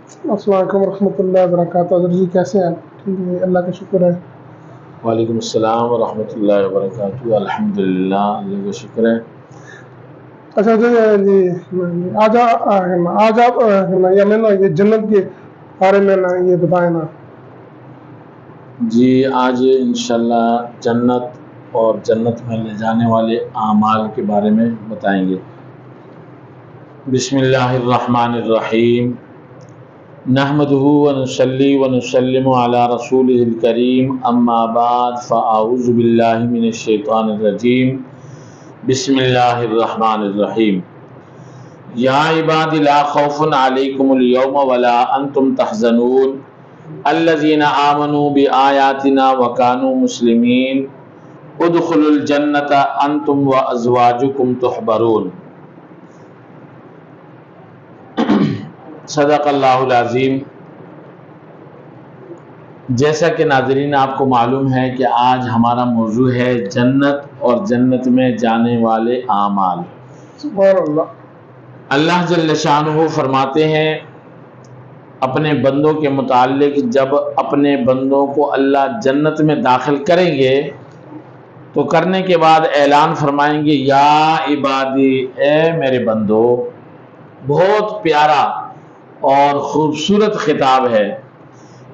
السلام علیکم ورحمۃ اللہ وبرکاتہ. حضرت جی کیسے ہیں؟ ٹھیک ہے، اللہ کا شکر ہے. وعلیکم السلام ورحمۃ اللہ وبرکاتہ. الحمدللہ، اللہ کا شکر ہے. اچھا جی، آج آپ یہ جنت کے بارے میں یہ بتائیں نا. جی، آج انشاءاللہ جنت اور جنت میں لے جانے والے اعمال کے بارے میں بتائیں گے. بسم اللہ الرحمن الرحیم. نحمده ونصلی ونسلم علی رسولہ الکریم. اما بعد فاعوذ باللہ من الشیطان الرجیم. بسم اللہ الرحمن الرحیم. یا عباد لا خوف علیکم اليوم ولا انتم تحزنون الذین آمنوا بآیاتنا وکانوا مسلمین ادخلوا الجنۃ انتم وازواجکم تحبرون. صدق اللہ العظیم. جیسا کہ ناظرین آپ کو معلوم ہے کہ آج ہمارا موضوع ہے جنت اور جنت میں جانے والے اعمال. سبحان اللہ. اللہ جل شانہ فرماتے ہیں اپنے بندوں کے متعلق، جب اپنے بندوں کو اللہ جنت میں داخل کریں گے تو کرنے کے بعد اعلان فرمائیں گے یا عبادی، اے میرے بندو. بہت پیارا اور خوبصورت خطاب ہے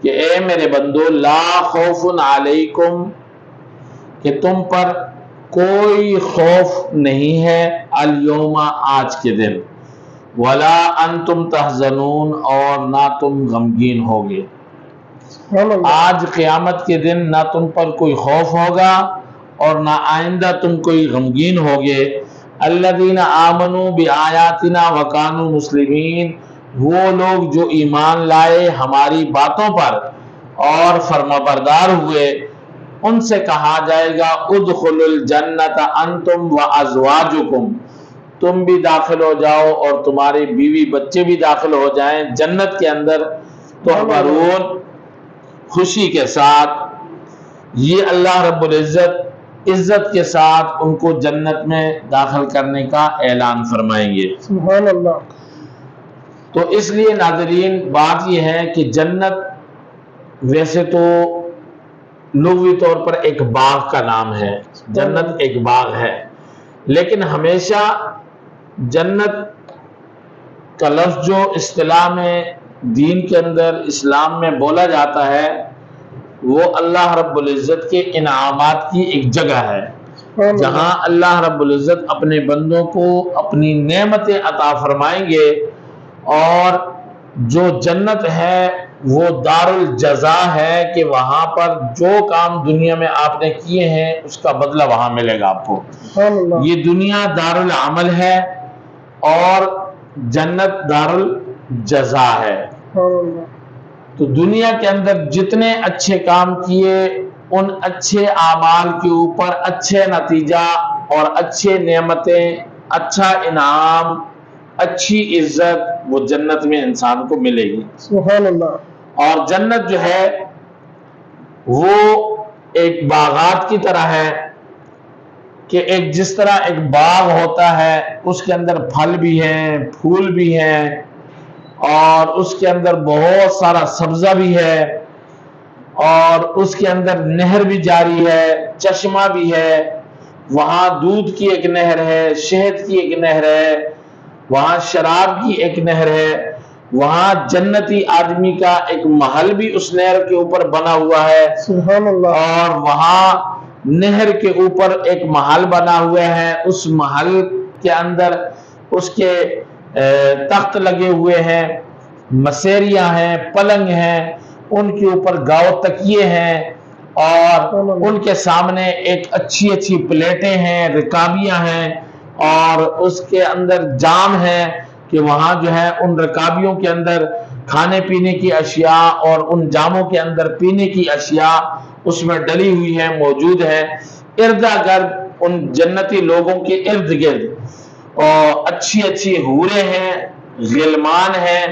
کہ اے میرے بندو، لا خوف علیکم، کہ تم پر کوئی خوف نہیں ہے، الیوم، آج کے دن، ولا انتم تحزنون، اور نہ تم غمگین ہوگے. سبحان اللہ. آج قیامت کے دن نہ تم پر کوئی خوف ہوگا اور نہ آئندہ تم کوئی غمگین ہوگے. الذین آمنوا بآیاتنا وکانوا مسلمین، وہ لوگ جو ایمان لائے ہماری باتوں پر اور فرمانبردار ہوئے. ان سے کہا جائے گا ادخلوا الجنۃ انتم وازواجکم، تم بھی داخل ہو جاؤ اور تمہارے بیوی بچے بھی داخل ہو جائیں جنت کے اندر، تحبرون، خوشی کے ساتھ. یہ اللہ رب العزت عزت کے ساتھ ان کو جنت میں داخل کرنے کا اعلان فرمائیں گے. سبحان اللہ. تو اس لیے ناظرین بات یہ ہے کہ جنت ویسے تو لغوی طور پر ایک باغ کا نام ہے، جنت ایک باغ ہے، لیکن ہمیشہ جنت کا لفظ جو اصطلاح میں دین کے اندر اسلام میں بولا جاتا ہے وہ اللہ رب العزت کے انعامات کی ایک جگہ ہے، جہاں اللہ رب العزت اپنے بندوں کو اپنی نعمتیں عطا فرمائیں گے. اور جو جنت ہے وہ دار الجزا ہے کہ وہاں پر جو کام دنیا میں آپ نے کیے ہیں اس کا بدلہ وہاں ملے گا آپ کو. یہ دنیا دار العمل ہے اور جنت دار الجزا ہے. تو دنیا کے اندر جتنے اچھے کام کیے ان اچھے اعمال کے اوپر اچھے نتیجہ اور اچھے نعمتیں، اچھا انعام، اچھی عزت وہ جنت میں انسان کو ملے گی. سبحان اللہ. اور جنت جو ہے وہ ایک باغات کی طرح ہے کہ ایک جس طرح ایک باغ ہوتا ہے اس کے اندر پھل بھی ہیں، پھول بھی ہیں، اور اس کے اندر بہت سارا سبزہ بھی ہے، اور اس کے اندر نہر بھی جاری ہے، چشمہ بھی ہے. وہاں دودھ کی ایک نہر ہے، شہد کی ایک نہر ہے، وہاں شراب کی ایک نہر ہے. وہاں جنتی آدمی کا ایک محل بھی اس نہر کے اوپر بنا ہوا ہے. سبحان اللہ. اور وہاں نہر کے اوپر ایک محل بنا ہوا ہے، اس محل کے اندر اس کے تخت لگے ہوئے ہیں، مسیریاں ہیں، پلنگ ہیں، ان کے اوپر گاؤ تکیے ہیں، اور ان کے سامنے ایک اچھی اچھی پلیٹیں ہیں، رکابیاں ہیں، اور اس کے اندر جام ہے کہ وہاں جو ہے ان رکابیوں کے اندر کھانے پینے کی اشیاء اور ان جاموں کے اندر پینے کی اشیاء اس میں ڈلی ہوئی ہیں، موجود ہے. ارد گرد ان جنتی لوگوں کے ارد گرد اور اچھی اچھی حوریں ہیں، غلمان ہیں،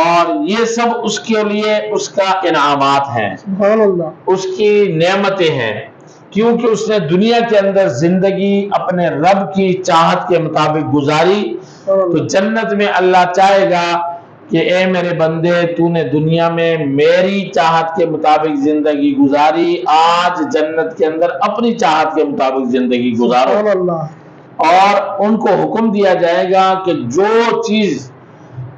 اور یہ سب اس کے لیے اس کا انعامات ہیں، اس کی نعمتیں ہیں، کیونکہ اس نے دنیا کے اندر زندگی اپنے رب کی چاہت کے مطابق گزاری. تو جنت میں اللہ چاہے گا کہ اے میرے بندے تو نے دنیا میں میری چاہت کے مطابق زندگی گزاری، آج جنت کے اندر اپنی چاہت کے مطابق زندگی گزارو۔ سبحان اللہ۔ اور ان کو حکم دیا جائے گا کہ جو چیز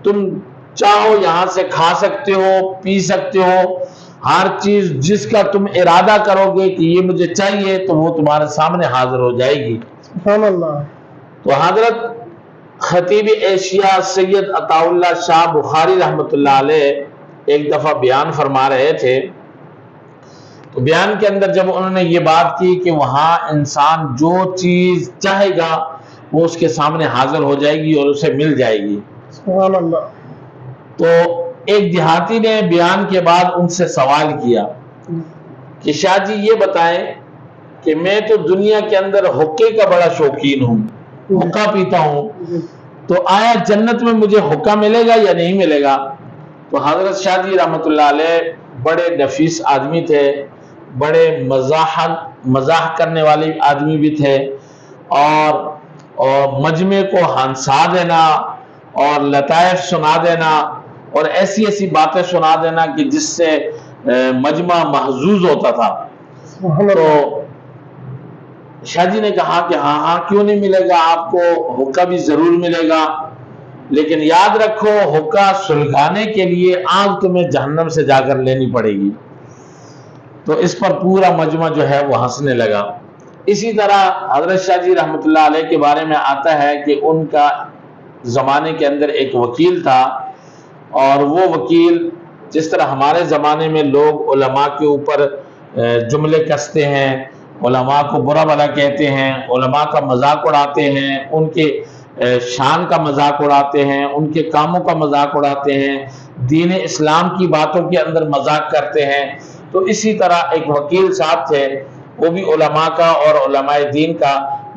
تم چاہو یہاں سے کھا سکتے ہو، پی سکتے ہو، ہر چیز جس کا تم ارادہ کرو گے کہ یہ مجھے چاہیے تو وہ تمہارے سامنے حاضر ہو جائے گی۔ سبحان اللہ۔ تو حضرت خطیب ایشیا سید عطا اللہ شاہ بخاری رحمۃ اللہ علیہ ایک دفعہ بیان فرما رہے تھے، تو بیان کے اندر جب انہوں نے یہ بات کی کہ وہاں انسان جو چیز چاہے گا وہ اس کے سامنے حاضر ہو جائے گی اور اسے مل جائے گی، سبحان اللہ۔ تو ایک دیہاتی نے بیان کے بعد ان سے سوال کیا کہ شاہ جی یہ بتائیں کہ میں تو دنیا کے اندر حقے کا بڑا شوقین ہوں، حقہ پیتا ہوں، تو آیا جنت میں مجھے حقہ ملے گا یا نہیں ملے گا؟ تو حضرت شاہ جی رحمۃ اللہ علیہ بڑے نفیس آدمی تھے، بڑے مزاح کرنے والے آدمی بھی تھے، اور مجمع کو ہنسا دینا اور لطائف سنا دینا اور ایسی ایسی باتیں سنا دینا کہ جس سے مجمع محظوظ ہوتا تھا۔ تو شاہ جی نے کہا کہ ہاں کیوں نہیں ملے گا، آپ کو حقہ بھی ضرور ملے گا، لیکن یاد رکھو حقہ سلگانے کے لیے آگ تمہیں جہنم سے جا کر لینی پڑے گی۔ تو اس پر پورا مجمع جو ہے وہ ہنسنے لگا۔ اسی طرح حضرت شاہ جی رحمۃ اللہ علیہ کے بارے میں آتا ہے کہ ان کا زمانے کے اندر ایک وکیل تھا، اور وہ وکیل جس طرح ہمارے زمانے میں لوگ علماء کے اوپر جملے کستے ہیں، علماء کو برا بھلا کہتے ہیں، علماء کا مذاق اڑاتے ہیں، ان کے شان کا مذاق اڑاتے ہیں، ان کے کاموں کا مذاق اڑاتے ہیں، دین اسلام کی باتوں کے اندر مذاق کرتے ہیں، تو اسی طرح ایک وکیل صاحب تھے، وہ بھی علماء کا اور علماء دین کا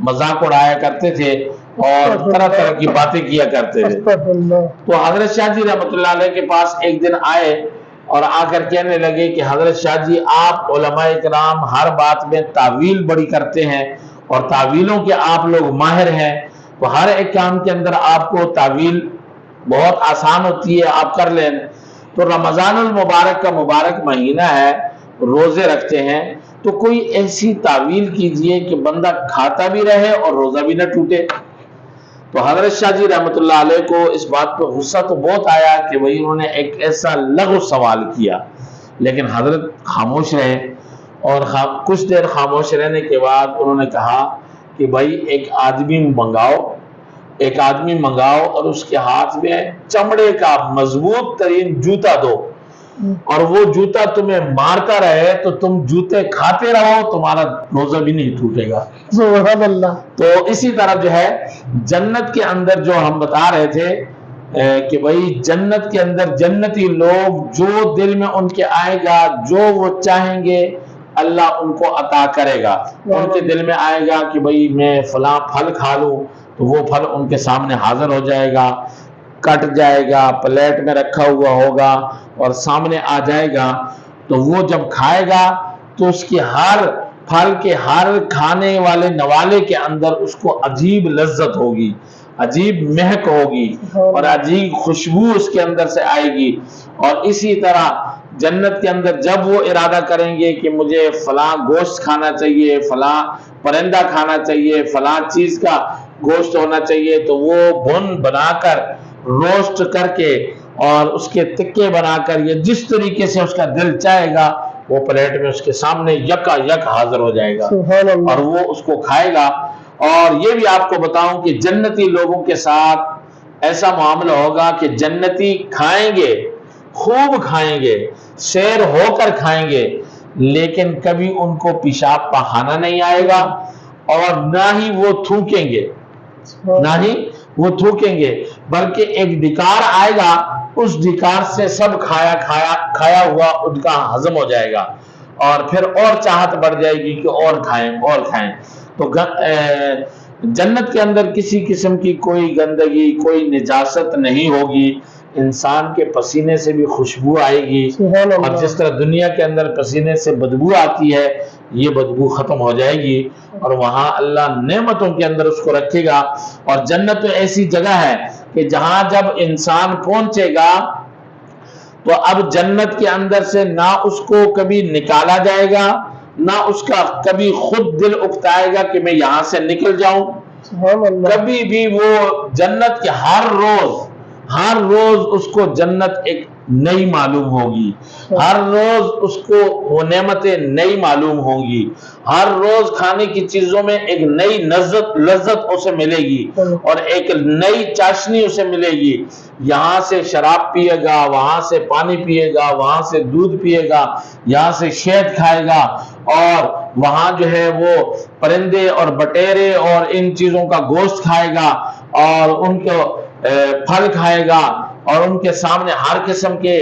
مذاق اڑایا کرتے تھے اور طرح طرح کی باتیں کیا کرتے تھے۔ تو حضرت شاہ جی رحمۃ اللہ علیہ کے پاس ایک دن آئے اور آ کر کہنے لگے کہ حضرت شاہ جی آپ علماء کرام ہر بات میں تعویل بڑی کرتے ہیں اور تعویلوں کے آپ لوگ ماہر ہیں، تو ہر ایک کام کے اندر آپ کو تعویل بہت آسان ہوتی ہے، آپ کر لیں۔ تو رمضان المبارک کا مبارک مہینہ ہے، روزے رکھتے ہیں، تو کوئی ایسی تعویل کیجئے کہ بندہ کھاتا بھی رہے اور روزہ بھی نہ ٹوٹے۔ تو حضرت شاہ جی رحمۃ اللہ علیہ کو اس بات پہ غصہ تو بہت آیا کہ وہی انہوں نے ایک ایسا لغو سوال کیا، لیکن حضرت خاموش رہے، اور کچھ دیر خاموش رہنے کے بعد انہوں نے کہا کہ بھائی ایک آدمی منگاؤ اور اس کے ہاتھ میں چمڑے کا مضبوط ترین جوتا دو، اور وہ جوتا تمہیں مارتا رہے تو تم جوتے کھاتے رہو، تمہارا روزہ بھی نہیں ٹوٹے گا۔ سبحان اللہ۔ تو اسی طرح جو ہے جنت کے اندر جو ہم بتا رہے تھے کہ بھائی جنت کے اندر جنتی لوگ جو دل میں ان کے آئے گا، جو وہ چاہیں گے اللہ ان کو عطا کرے گا۔ ان کے دل میں آئے گا کہ بھئی میں فلاں پھل کھا لوں تو وہ پھل ان کے سامنے حاضر ہو جائے گا، کٹ جائے گا، پلیٹ میں رکھا ہوا ہوگا اور سامنے آ جائے گا، تو وہ جب کھائے گا تو اس کی ہر پھل کے ہر کھانے والے نوالے کے اندر اس کو عجیب لذت ہوگی، عجیب مہک ہوگی اور عجیب خوشبو اس کے اندر سے آئے گی۔ اور اسی طرح جنت کے اندر جب وہ ارادہ کریں گے کہ مجھے فلاں گوشت کھانا چاہیے، فلاں پرندہ کھانا چاہیے، فلاں چیز کا گوشت ہونا چاہیے، تو وہ بھن بنا کر روسٹ کر کے اور اس کے تکے بنا کر یہ جس طریقے سے اس کا دل چاہے گا وہ پلیٹ میں اس کے سامنے یکا یک حاضر ہو جائے گا اور وہ اس کو کھائے گا۔ اور یہ بھی آپ کو بتاؤں کہ جنتی لوگوں کے ساتھ ایسا معاملہ ہوگا کہ جنتی کھائیں گے، خوب کھائیں گے، سیر ہو کر کھائیں گے، لیکن کبھی ان کو پیشاب پخانہ نہیں آئے گا اور نہ ہی وہ تھوکیں گے، بلکہ ایک ڈکار آئے گا، اس ڈکار سے سب کھایا ہوا ان کا ہضم ہو جائے گا اور پھر اور چاہت بڑھ جائے گی کہ اور کھائیں۔ تو جنت کے اندر کسی قسم کی کوئی گندگی، کوئی نجاست نہیں ہوگی، انسان کے پسینے سے بھی خوشبو آئے گی، اور جس طرح دنیا کے اندر پسینے سے بدبو آتی ہے یہ بدبو ختم ہو جائے گی، اور وہاں اللہ نعمتوں کے اندر اس کو رکھے گا۔ اور جنت ایسی جگہ ہے کہ جہاں جب انسان پہنچے گا تو اب جنت کے اندر سے نہ اس کو کبھی نکالا جائے گا، نہ اس کا کبھی خود دل اکتائے گا کہ میں یہاں سے نکل جاؤں۔ سبحان اللہ۔ کبھی بھی وہ جنت کے ہر روز اس کو جنت ایک نئی معلوم ہوگی، ہر روز اس کو وہ نعمتیں نئی معلوم ہوں گی، ہر روز کھانے کی چیزوں میں ایک نئی لذت اسے ملے گی اور ایک نئی چاشنی اسے ملے گی۔ یہاں سے شراب پیے گا، وہاں سے پانی پیے گا، وہاں سے دودھ پیے گا، یہاں سے شہد کھائے گا، اور وہاں جو ہے وہ پرندے اور بٹیرے اور ان چیزوں کا گوشت کھائے گا اور ان کو پھل کھائے گا، اور ان کے سامنے ہر قسم کے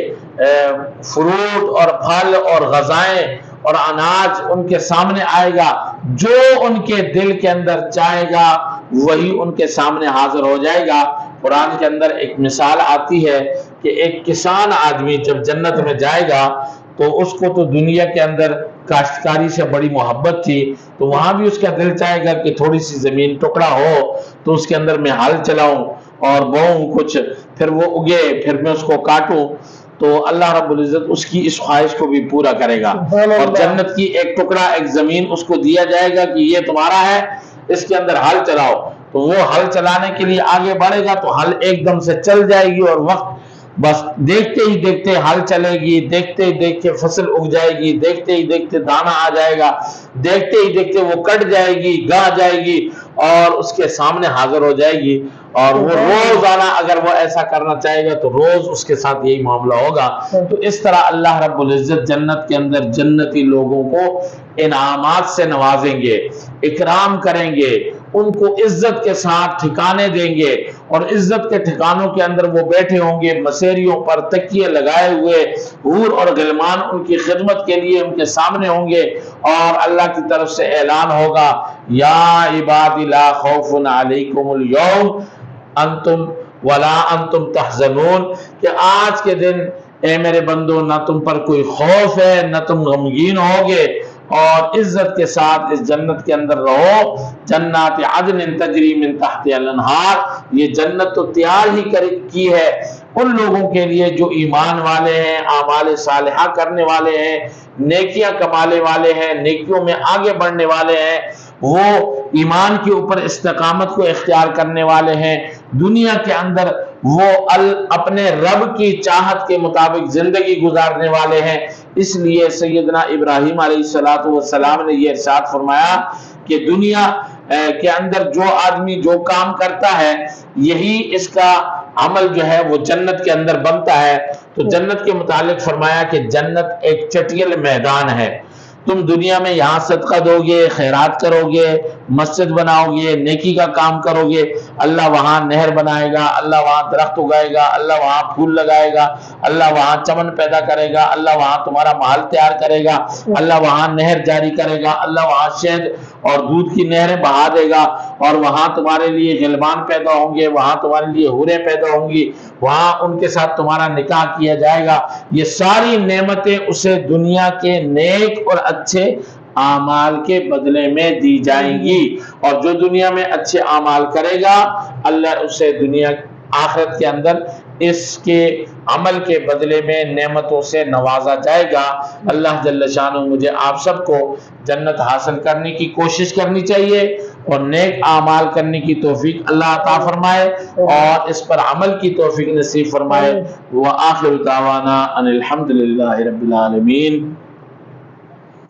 فروٹ اور پھل اور غذائیں اور اناج ان کے سامنے آئے گا۔ جو ان کے دل کے اندر چاہے گا وہی ان کے سامنے حاضر ہو جائے گا۔ قرآن کے اندر ایک مثال آتی ہے کہ ایک کسان آدمی جب جنت میں جائے گا تو اس کو تو دنیا کے اندر کاشتکاری سے بڑی محبت تھی، تو وہاں بھی اس کا دل چاہے گا کہ تھوڑی سی زمین ٹکڑا ہو تو اس کے اندر میں ہل چلاؤں اور بوؤں کچھ، پھر وہ اگے، پھر میں اس کو کاٹوں۔ تو اللہ رب العزت اس کی اس خواہش کو بھی پورا کرے گا، اور جنت کی ایک ٹکڑا ایک زمین اس کو دیا جائے گا کہ یہ تمہارا ہے، اس کے اندر ہل چلاؤ۔ تو وہ ہل چلانے کے لیے آگے بڑھے گا تو ہل ایک دم سے چل جائے گی، اور وقت بس دیکھتے ہی دیکھتے ہل چلے گی، دیکھتے ہی دیکھتے فصل اگ جائے گی، دیکھتے ہی دیکھتے دانا آ جائے گا، دیکھتے ہی دیکھتے وہ کٹ جائے گی، گاہ جائے گی اور اس کے سامنے حاضر ہو جائے گی۔ اور وہ روزانہ اگر وہ ایسا کرنا چاہے گا تو روز اس کے ساتھ یہی معاملہ ہوگا۔ تو اس طرح اللہ رب العزت جنت کے اندر جنتی لوگوں کو انعامات سے نوازیں گے، اکرام کریں گے، ان کو عزت کے ساتھ ٹھکانے دیں گے، اور عزت کے ٹھکانوں کے اندر وہ بیٹھے ہوں گے، مسیریوں پر تکیے لگائے ہوئے، حور اور غلمان ان کی خدمت کے لیے ان کے سامنے ہوں گے، اور اللہ کی طرف سے اعلان ہوگا یا عباد لا خوف علیکم اليوم انتم ولا انتم تحزنون، کہ آج کے دن اے میرے بندو نہ تم پر کوئی خوف ہے نہ تم غمگین ہوگے، اور عزت کے ساتھ اس جنت کے اندر رہو۔ جنات عدن تجری من تحت الانہار، یہ جنت تو تیار ہی کی ہے ان لوگوں کے لیے جو ایمان والے ہیں، اعمال صالحہ کرنے والے ہیں، نیکیاں کمانے والے ہیں، نیکیوں میں آگے بڑھنے والے ہیں، وہ ایمان کے اوپر استقامت کو اختیار کرنے والے ہیں، دنیا کے اندر وہ اپنے رب کی چاہت کے مطابق زندگی گزارنے والے ہیں۔ اس لیے سیدنا ابراہیم علیہ السلام نے یہ ارشاد فرمایا کہ دنیا کے اندر جو آدمی جو کام کرتا ہے یہی اس کا عمل جو ہے وہ جنت کے اندر بنتا ہے۔ تو جنت کے متعلق فرمایا کہ جنت ایک چٹیل میدان ہے، تم دنیا میں یہاں صدقہ دو گے، خیرات کرو گے، مسجد بناؤ گے، نیکی کا کام کرو گے، اللہ وہاں نہر بنائے گا، اللہ وہاں درخت اگائے گا، اللہ وہاں پھول لگائے گا، اللہ وہاں چمن پیدا کرے گا، اللہ وہاں تمہارا محل تیار کرے گا، اللہ وہاں نہر جاری کرے گا، اللہ وہاں شہد اور دودھ کی نہریں بہا دے گا، اور وہاں تمہارے لیے غلمان پیدا ہوں گے، وہاں تمہارے لیے حوریں پیدا ہوں گی، وہاں ان کے ساتھ تمہارا نکاح کیا جائے گا۔ یہ ساری نعمتیں اسے دنیا کے نیک اور اچھے اعمال کے بدلے میں دی جائیں گی، اور جو دنیا میں اچھے اعمال کرے گا اللہ اسے دنیا آخرت کے اندر اس کے عمل کے بدلے میں نعمتوں سے نوازا جائے گا۔ اللہ جل شانہ مجھے آپ سب کو جنت حاصل کرنے کی کوشش کرنی چاہیے، اور نیک اعمال کرنے کی توفیق اللہ عطا فرمائے، اور اس پر عمل کی توفیق نصیب فرمائے۔ وآخر دعوانا ان الحمد للہ رب العالمین۔